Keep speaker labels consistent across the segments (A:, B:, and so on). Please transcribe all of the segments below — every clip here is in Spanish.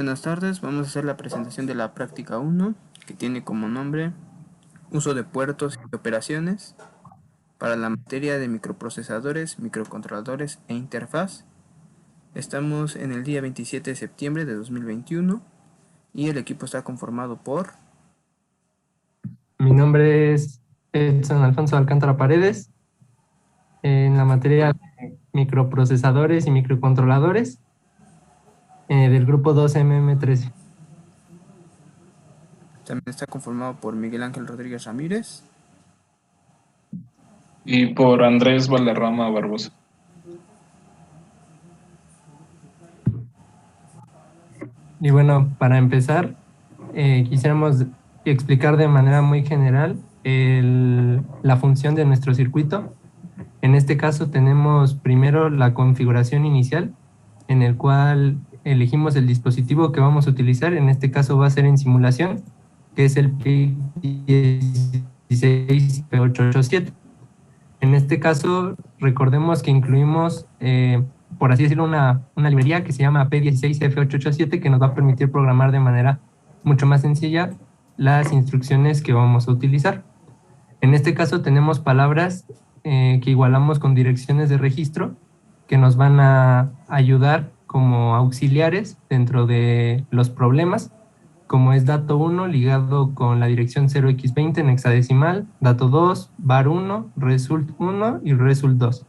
A: Buenas tardes, vamos a hacer la presentación de la práctica 1, que tiene como nombre uso de puertos y operaciones para la materia de microprocesadores, microcontroladores e interfaz. Estamos en el día 27 de septiembre de 2021 y el equipo está conformado por...
B: Mi nombre es Edson Alfonso Alcántara Paredes, en la materia de microprocesadores y microcontroladores del grupo 2MM13.
A: También está conformado por Miguel Ángel Rodríguez Ramírez.
C: Y por Andrés Valderrama Barbosa.
B: Y bueno, para empezar, quisiéramos explicar de manera muy general la función de nuestro circuito. En este caso tenemos primero la configuración inicial, en el cual elegimos el dispositivo que vamos a utilizar. En este caso va a ser en simulación, que es el PIC 16P887. En este caso, recordemos que incluimos, por así decirlo, una librería que se llama P16F887, que nos va a permitir programar de manera mucho más sencilla las instrucciones que vamos a utilizar. En este caso tenemos palabras que igualamos con direcciones de registro que nos van a ayudar como auxiliares dentro de los problemas, como es dato 1 ligado con la dirección 0x20 en hexadecimal, dato 2, var 1, result 1 y result 2.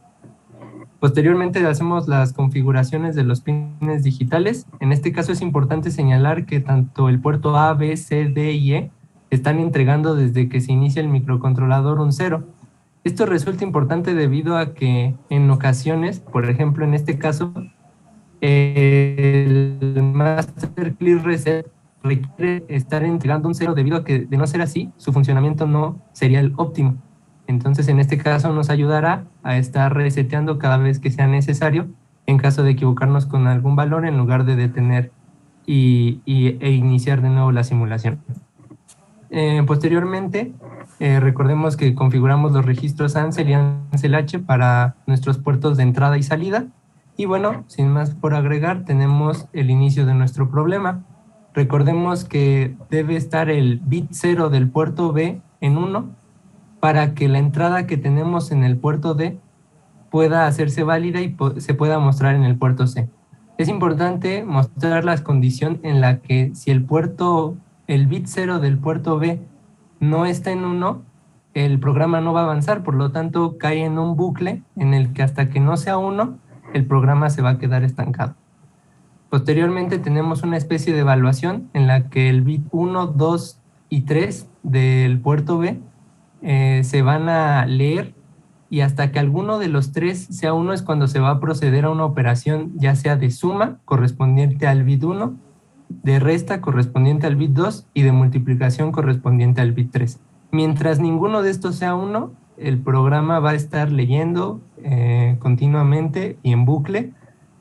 B: Posteriormente hacemos las configuraciones de los pines digitales. En este caso es importante señalar que tanto el puerto A, B, C, D y E están entregando desde que se inicia el microcontrolador un 0. Esto resulta importante debido a que en ocasiones, por ejemplo en este caso, el master clear reset requiere estar entregando un 0 debido a que, de no ser así, su funcionamiento no sería el óptimo. Entonces, en este caso nos ayudará a estar reseteando cada vez que sea necesario en caso de equivocarnos con algún valor en lugar de detener e iniciar de nuevo la simulación. Posteriormente, recordemos que configuramos los registros ANSEL y ANSEL-H para nuestros puertos de entrada y salida. Y bueno, sin más por agregar, tenemos el inicio de nuestro problema. Recordemos que debe estar el bit 0 del puerto B en 1 para que la entrada que tenemos en el puerto D pueda hacerse válida y se pueda mostrar en el puerto C. Es importante mostrar la condición en la que si el bit 0 del puerto B no está en 1, el programa no va a avanzar, por lo tanto cae en un bucle en el que hasta que no sea 1, el programa se va a quedar estancado. Posteriormente tenemos una especie de evaluación en la que el bit 1, 2 y 3 del puerto B se van a leer y hasta que alguno de los tres sea 1 es cuando se va a proceder a una operación ya sea de suma correspondiente al bit 1, de resta correspondiente al bit 2 y de multiplicación correspondiente al bit 3. Mientras ninguno de estos sea 1, el programa va a estar leyendo continuamente y en bucle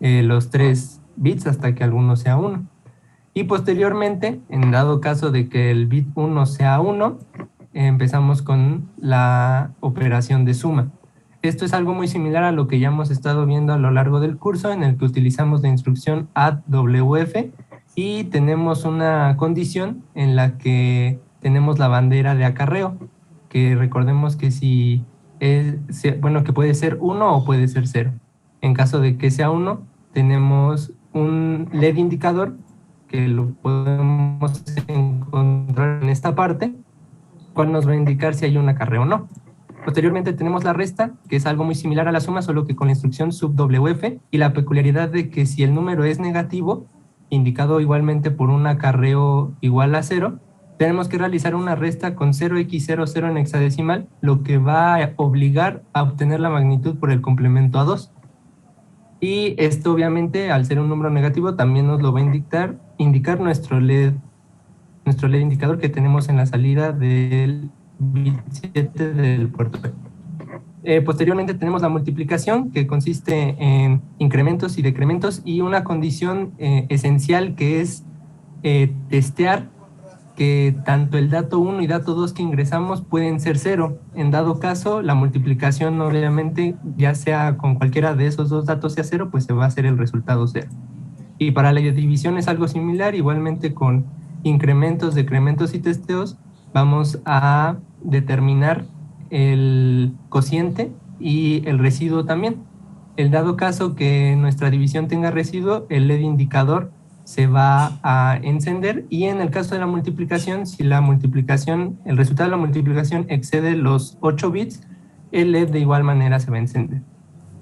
B: los 3 bits hasta que alguno sea 1. Y posteriormente, en dado caso de que el bit 1 sea 1, empezamos con la operación de suma. Esto es algo muy similar a lo que ya hemos estado viendo a lo largo del curso, en el que utilizamos la instrucción addWF y tenemos una condición en la que tenemos la bandera de acarreo, que recordemos que que puede ser 1 o puede ser 0. En caso de que sea 1, tenemos un LED indicador que lo podemos encontrar en esta parte, cual nos va a indicar si hay un acarreo o no. Posteriormente tenemos la resta, que es algo muy similar a la suma, solo que con la instrucción subWF, y la peculiaridad de que si el número es negativo, indicado igualmente por un acarreo igual a 0, tenemos que realizar una resta con 0x00 en hexadecimal, lo que va a obligar a obtener la magnitud por el complemento a 2. Y esto obviamente, al ser un número negativo, también nos lo va a indicar nuestro LED indicador que tenemos en la salida del bit 7 del puerto B. Posteriormente tenemos la multiplicación, que consiste en incrementos y decrementos, y una condición esencial que es testear que tanto el dato 1 y dato 2 que ingresamos pueden ser 0. En dado caso, la multiplicación obviamente, ya sea con cualquiera de esos dos datos sea 0, pues se va a hacer el resultado 0. Y para la división es algo similar, igualmente con incrementos, decrementos y testeos, vamos a determinar el cociente y el residuo también. El dado caso que nuestra división tenga residuo, el LED indicador se va a encender, y en el caso de la multiplicación, si la multiplicación, el resultado de la multiplicación excede los 8 bits, el LED de igual manera se va a encender.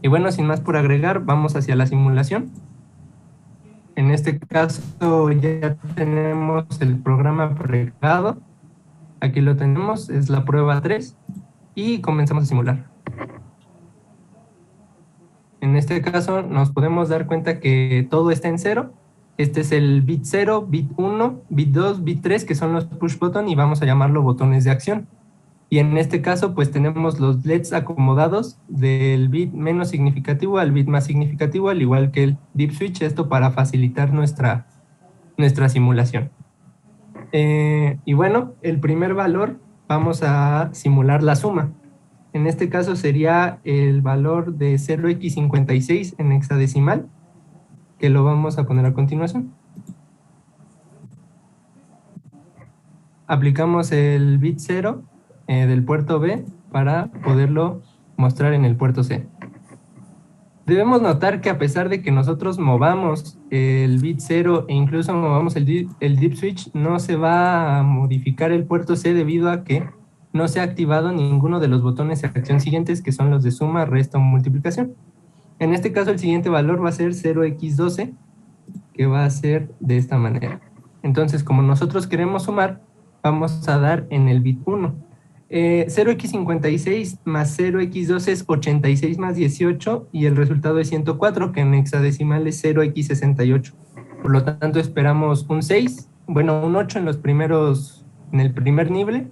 B: Y bueno, sin más por agregar, vamos hacia la simulación. En este caso ya tenemos el programa precargado. Aquí lo tenemos, es la prueba 3 y comenzamos a simular. En este caso nos podemos dar cuenta que todo está en 0. Este es el bit 0, bit 1, bit 2, bit 3, que son los push button, y vamos a llamarlo botones de acción. Y en este caso pues tenemos los LEDs acomodados del bit menos significativo al bit más significativo, al igual que el dip switch, esto para facilitar nuestra simulación. Y bueno, el primer valor vamos a simular la suma. En este caso sería el valor de 0x56 en hexadecimal, que lo vamos a poner a continuación. Aplicamos el bit 0 del puerto B para poderlo mostrar en el puerto C. Debemos notar que a pesar de que nosotros movamos el bit 0 e incluso movamos el dip switch, no se va a modificar el puerto C debido a que no se ha activado ninguno de los botones de acción siguientes, que son los de suma, resta o multiplicación. En este caso el siguiente valor va a ser 0x12, que va a ser de esta manera. Entonces, como nosotros queremos sumar, vamos a dar en el bit 1. 0x56 más 0x2 es 86 más 18, y el resultado es 104, que en hexadecimal es 0x68. Por lo tanto, esperamos un 6, bueno, un 8 en el primer nivel,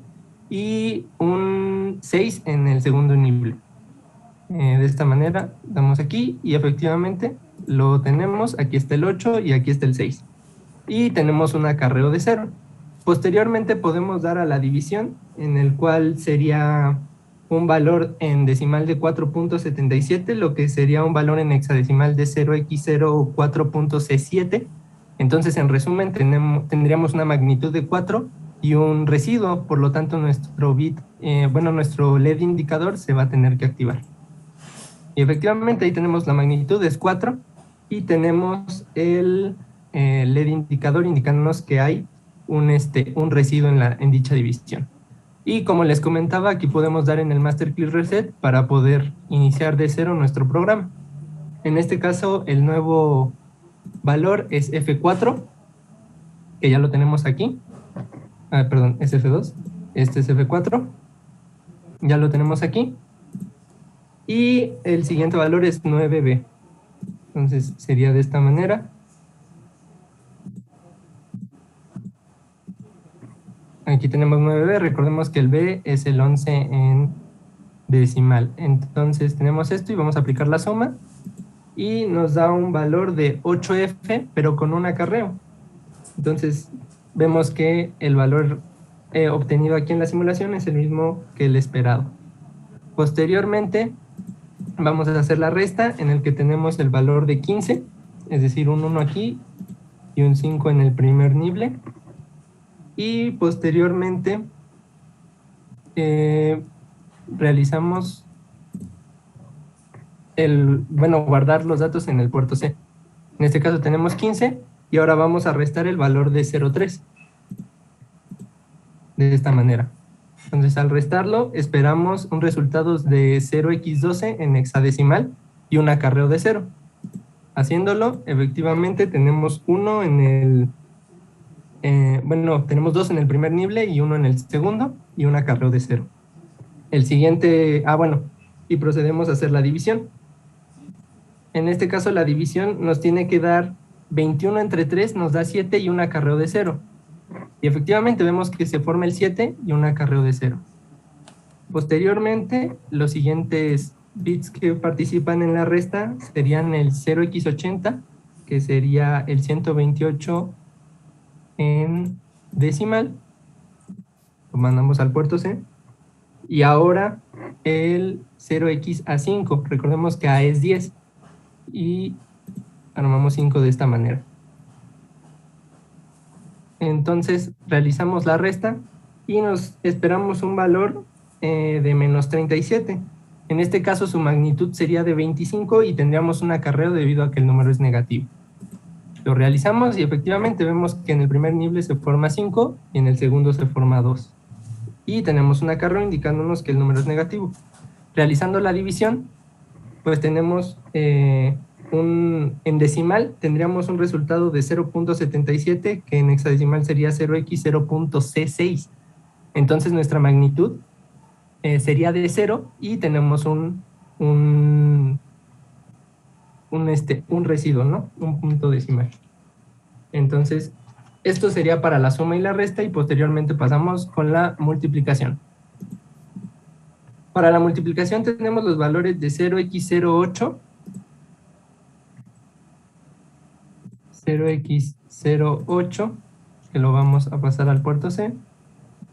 B: y un 6 en el segundo nivel. De esta manera, damos aquí y efectivamente lo tenemos. Aquí está el 8 y aquí está el 6. Y tenemos un acarreo de 0. Posteriormente podemos dar a la división, en el cual sería un valor en decimal de 4.77, lo que sería un valor en hexadecimal de 0x04.C7. Entonces, en resumen, tendríamos una magnitud de 4 y un residuo, por lo tanto nuestro nuestro LED indicador se va a tener que activar. Y efectivamente ahí tenemos la magnitud, es 4, y tenemos el LED indicador indicándonos que hay un residuo en dicha división. Y como les comentaba, aquí podemos dar en el Master Clear Reset para poder iniciar de cero nuestro programa. En este caso, el nuevo valor es F4, que ya lo tenemos aquí. Perdón, es F2. Este es F4. Ya lo tenemos aquí. Y el siguiente valor es 9B. Entonces, sería de esta manera. Aquí tenemos 9B, recordemos que el B es el 11 en decimal. Entonces tenemos esto y vamos a aplicar la suma y nos da un valor de 8F, pero con un acarreo. Entonces vemos que el valor obtenido aquí en la simulación es el mismo que el esperado. Posteriormente vamos a hacer la resta, en el que tenemos el valor de 15, es decir, un 1 aquí y un 5 en el primer nivel. Y posteriormente realizamos guardar los datos en el puerto C. En este caso tenemos 15 y ahora vamos a restar el valor de 0,3. De esta manera. Entonces, al restarlo, esperamos un resultado de 0x12 en hexadecimal y un acarreo de 0. Haciéndolo, efectivamente tenemos uno en el... tenemos 2 en el primer nivel y 1 en el segundo y un acarreo de 0. El siguiente... y procedemos a hacer la división. En este caso, la división nos tiene que dar 21 entre 3, nos da 7 y un acarreo de 0. Y efectivamente vemos que se forma el 7 y un acarreo de 0. Posteriormente, los siguientes bits que participan en la resta serían el 0x80, que sería el 128 en decimal. Lo mandamos al puerto C. Y ahora el 0x a5. Recordemos que A es 10. Y armamos 5 de esta manera. Entonces realizamos la resta y nos esperamos un valor de menos 37. En este caso su magnitud sería de 25 y tendríamos un acarreo debido a que el número es negativo. Lo realizamos y efectivamente vemos que en el primer nivel se forma 5 y en el segundo se forma 2. Y tenemos un acarreo indicándonos que el número es negativo. Realizando la división, pues tenemos en decimal tendríamos un resultado de 0.77, que en hexadecimal sería 0x0.c6. Entonces nuestra magnitud sería de 0 y tenemos un residuo, ¿no? Un punto decimal. Entonces, esto sería para la suma y la resta y posteriormente pasamos con la multiplicación. Para la multiplicación tenemos los valores de 0x08, 0x08, que lo vamos a pasar al puerto C,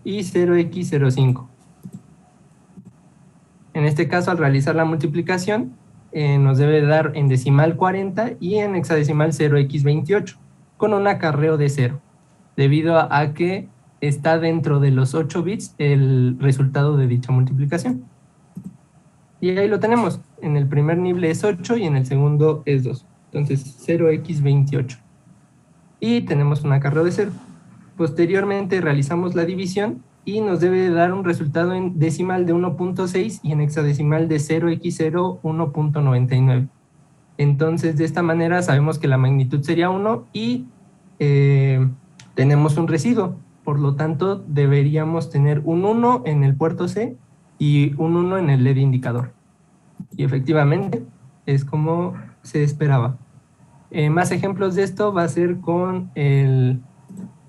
B: y 0x05. En este caso, al realizar la multiplicación, nos debe dar en decimal 40 y en hexadecimal 0x28, con un acarreo de 0, debido a que está dentro de los 8 bits el resultado de dicha multiplicación. Y ahí lo tenemos. En el primer nivel es 8 y en el segundo es 2. Entonces 0x28. Y tenemos un acarreo de 0. Posteriormente realizamos la división y nos debe dar un resultado en decimal de 1.6 y en hexadecimal de 0x0 1.99. Entonces de esta manera sabemos que la magnitud sería 1 y tenemos un residuo. Por lo tanto deberíamos tener un 1 en el puerto C y un 1 en el LED indicador. Y efectivamente es como se esperaba. Más ejemplos de esto va a ser con el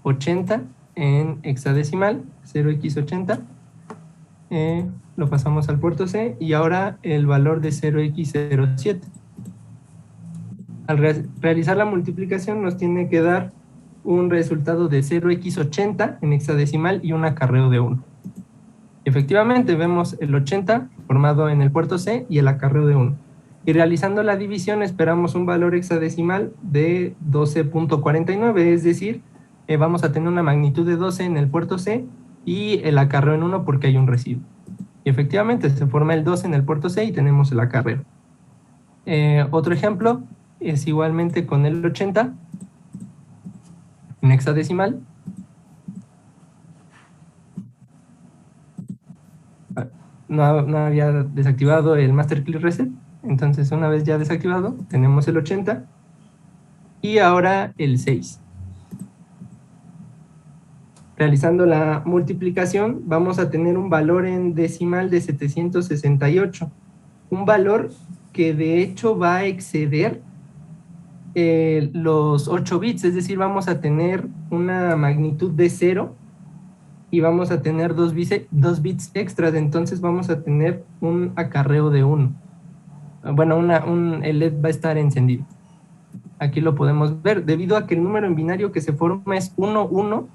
B: 80 en hexadecimal, 0x80. Lo pasamos al puerto C y ahora el valor de 0x07. Al realizar la multiplicación nos tiene que dar un resultado de 0x80 en hexadecimal y un acarreo de 1. Efectivamente vemos el 80 formado en el puerto C y el acarreo de 1. Y realizando la división esperamos un valor hexadecimal de 12.49, es decir, vamos a tener una magnitud de 12 en el puerto C y el acarreo en 1 porque hay un residuo. Y efectivamente se forma el 12 en el puerto C y tenemos el acarreo. Otro ejemplo es igualmente con el 80 en hexadecimal. No había desactivado el Master Click Reset, entonces una vez ya desactivado tenemos el 80 y ahora el 6. Realizando la multiplicación vamos a tener un valor en decimal de 768, un valor que de hecho va a exceder los 8 bits, es decir, vamos a tener una magnitud de 0 y vamos a tener 2 bits extras, entonces vamos a tener un acarreo de 1. Bueno, el LED va a estar encendido. Aquí lo podemos ver, debido a que el número en binario que se forma es 1, 1,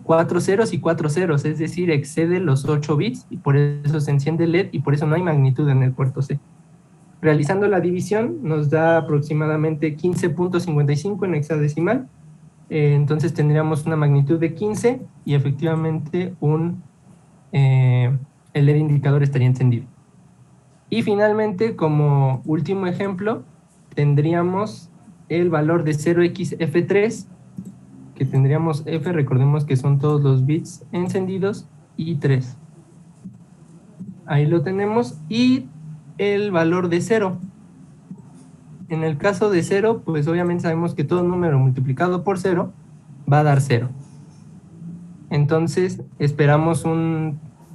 B: 4 ceros y 4 ceros, es decir, excede los 8 bits y por eso se enciende el LED y por eso no hay magnitud en el puerto C. Realizando la división nos da aproximadamente 15.55 en hexadecimal. Entonces tendríamos una magnitud de 15 y efectivamente el LED indicador estaría encendido. Y finalmente, como último ejemplo, tendríamos el valor de 0xF3, que tendríamos F, recordemos que son todos los bits encendidos, y 3. Ahí lo tenemos, y el valor de 0. En el caso de 0, pues obviamente sabemos que todo número multiplicado por 0 va a dar 0. Entonces esperamos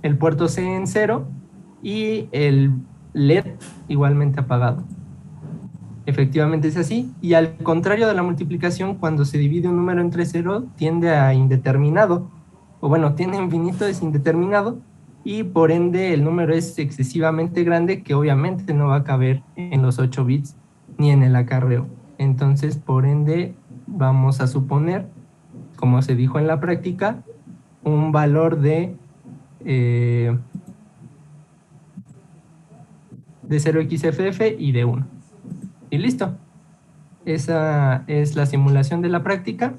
B: el puerto C en 0 y el LED igualmente apagado. Efectivamente es así, y al contrario de la multiplicación, cuando se divide un número entre 0 tiende a indeterminado, o bueno, tiene infinito, es indeterminado, y por ende el número es excesivamente grande que obviamente no va a caber en los 8 bits ni en el acarreo. Entonces, por ende, vamos a suponer, como se dijo en la práctica, un valor de 0xFF y de 1. Y listo. Esa es la simulación de la práctica.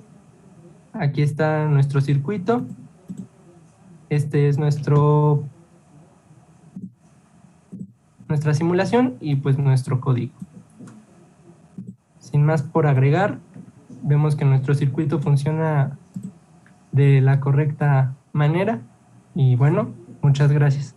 B: Aquí está nuestro circuito. Este es nuestra simulación y pues nuestro código. Sin más por agregar, vemos que nuestro circuito funciona de la correcta manera. Y bueno, muchas gracias.